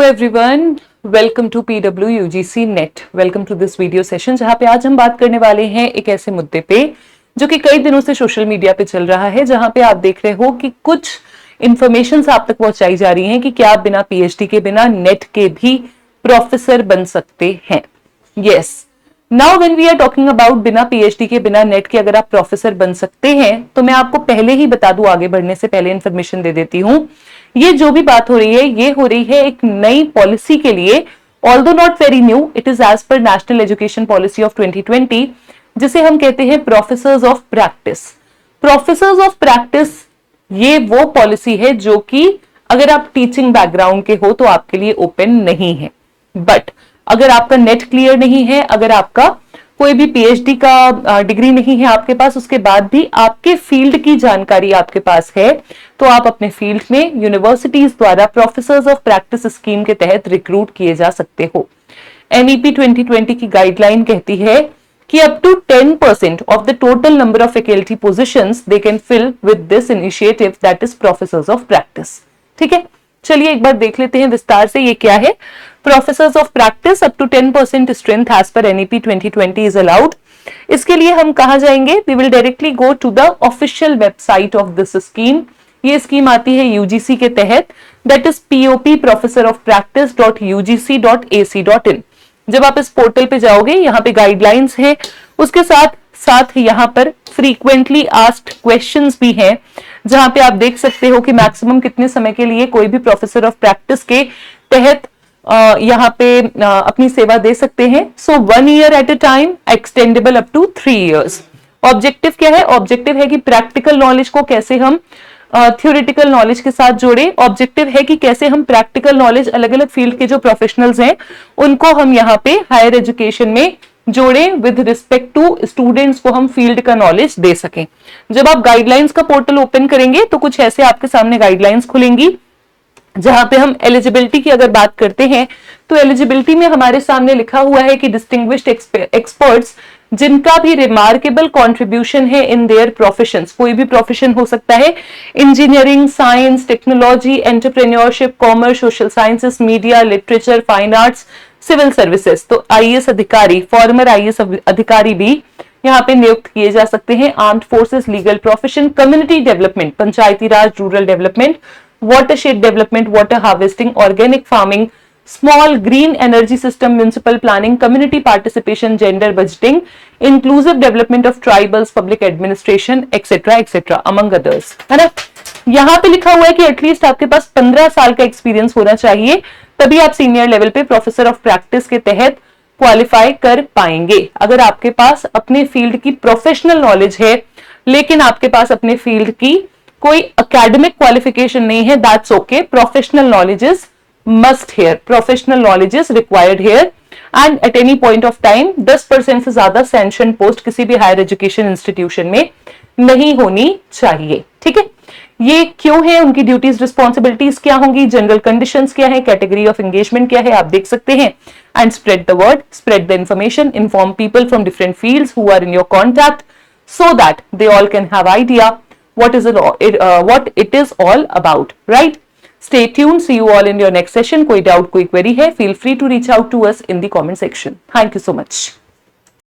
Everyone, welcome to PW UGC नेट। Welcome to this video session, जहां पे आज हम बात करने वाले हैं एक ऐसे मुद्दे पे जो कि कई दिनों से सोशल मीडिया पे चल रहा है, जहां पे आप देख रहे हो कि कुछ इंफॉर्मेशन आप तक पहुंचाई जा रही हैं कि क्या आप बिना PhD के, बिना नेट के भी प्रोफेसर बन सकते हैं। Yes, now when we are talking about बिना PhD के, बिना नेट के अगर आप प्रोफेसर बन सकते हैं, तो मैं आपको पहले ही बता दूं, आगे बढ़ने से पहले इंफॉर्मेशन दे देती हूं। ये जो भी बात हो रही है, ये हो रही है एक नई पॉलिसी के लिए, although not very new, it is as per national education policy of 2020, जिसे हम कहते हैं professors of practice. Professors of practice ये वो पॉलिसी है जो कि अगर आप टीचिंग बैकग्राउंड के हो तो आपके लिए ओपन नहीं है, बट अगर आपका नेट क्लियर नहीं है, अगर आपका कोई भी PhD का डिग्री नहीं है आपके पास, उसके बाद भी आपके फील्ड की जानकारी आपके पास है, तो आप अपने फील्ड में यूनिवर्सिटीज द्वारा प्रोफेसर्स ऑफ प्रैक्टिस स्कीम के तहत रिक्रूट किए जा सकते हो। NEP 2020 की गाइडलाइन कहती है कि up to 10% of the total number of faculty positions they can fill with this initiative, that is professors of practice. ठीक है, चलिए एक बार देख लेते हैं विस्तार से ये क्या है। Professors of practice up to 10% strength as per NEP 2020 is allowed. इसके लिए हम कहा जाएंगे, we will directly go to the official website of this scheme. ये स्कीम आती है UGC के तहत, दैट इज POP professorofpractice.ugc.ac.in। जब आप इस पोर्टल पे जाओगे, यहाँ पे गाइडलाइंस है, उसके साथ साथ यहाँ पर फ्रीक्वेंटली आस्क्ड क्वेश्चंस भी हैं, जहां पे आप देख सकते हो कि मैक्सिमम कितने समय के लिए कोई भी प्रोफेसर ऑफ प्रैक्टिस के तहत यहाँ पे अपनी सेवा दे सकते हैं। So 1 year at a time, extendable up to 3 years। Objective क्या है? ऑब्जेक्टिव है कि प्रैक्टिकल नॉलेज को कैसे हम थ्योरेटिकल नॉलेज के साथ जोड़े। ऑब्जेक्टिव है कि कैसे हम प्रैक्टिकल नॉलेज, अलग अलग फील्ड के जो प्रोफेशनल्स हैं उनको हम यहाँ पे हायर एजुकेशन में जोड़े, विद रिस्पेक्ट टू स्टूडेंट्स को हम फील्ड का नॉलेज दे सकें। जब आप गाइडलाइंस का पोर्टल ओपन करेंगे तो कुछ ऐसे आपके सामने गाइडलाइंस खुलेंगी, जहां पे हम एलिजिबिलिटी की अगर बात करते हैं तो एलिजिबिलिटी में हमारे सामने लिखा हुआ है कि डिस्टिंग्विश्ड एक्सपर्ट्स जिनका भी रिमार्केबल कंट्रीब्यूशन है इन देयर प्रोफेशंस, कोई भी प्रोफेशन हो सकता है, engineering, science, technology, entrepreneurship, commerce, social sciences, media, literature, fine arts, civil services. तो IAS अधिकारी, फॉर्मर IAS अधिकारी भी यहाँ पे नियुक्त किए जा सकते हैं। Armed forces, legal profession, community development, Panchayati Raj, rural development, watershed development, water harvesting, organic farming, small green energy system, municipal planning, community participation, gender budgeting, inclusive development of tribals, public administration, etc. etc. among others, है ना। यहाँ पे लिखा हुआ है कि at least आपके पास 15 साल का एक्सपीरियंस होना चाहिए, तभी आप सीनियर लेवल पे प्रोफेसर ऑफ प्रैक्टिस के तहत क्वालिफाई कर पाएंगे। अगर आपके पास अपने फील्ड की प्रोफेशनल नॉलेज है, लेकिन आपके पास अपने फील्ड की कोई एकेडमिक क्वालिफिकेशन नहीं है, that's okay. Professional knowledge is must here, professional knowledge is required here, and at any point of time 10% से ज्यादा सैंक्शन पोस्ट किसी भी हायर एजुकेशन इंस्टीट्यूशन में नहीं होनी चाहिए। ठीक है, ये क्यों है, उनकी ड्यूटीज रिस्पॉन्सिबिलिटीज क्या होंगी, जनरल कंडीशंस क्या है, कैटेगरी ऑफ एंगेजमेंट क्या है, आप देख सकते हैं। And spread the word, spread the information, inform people from different fields who are in your contact, so that they all can have idea what it is all about, right? Stay tuned, see you all in your next session. कोई doubt, कोई query है, feel free to reach out to us in the comment section. Thank you so much.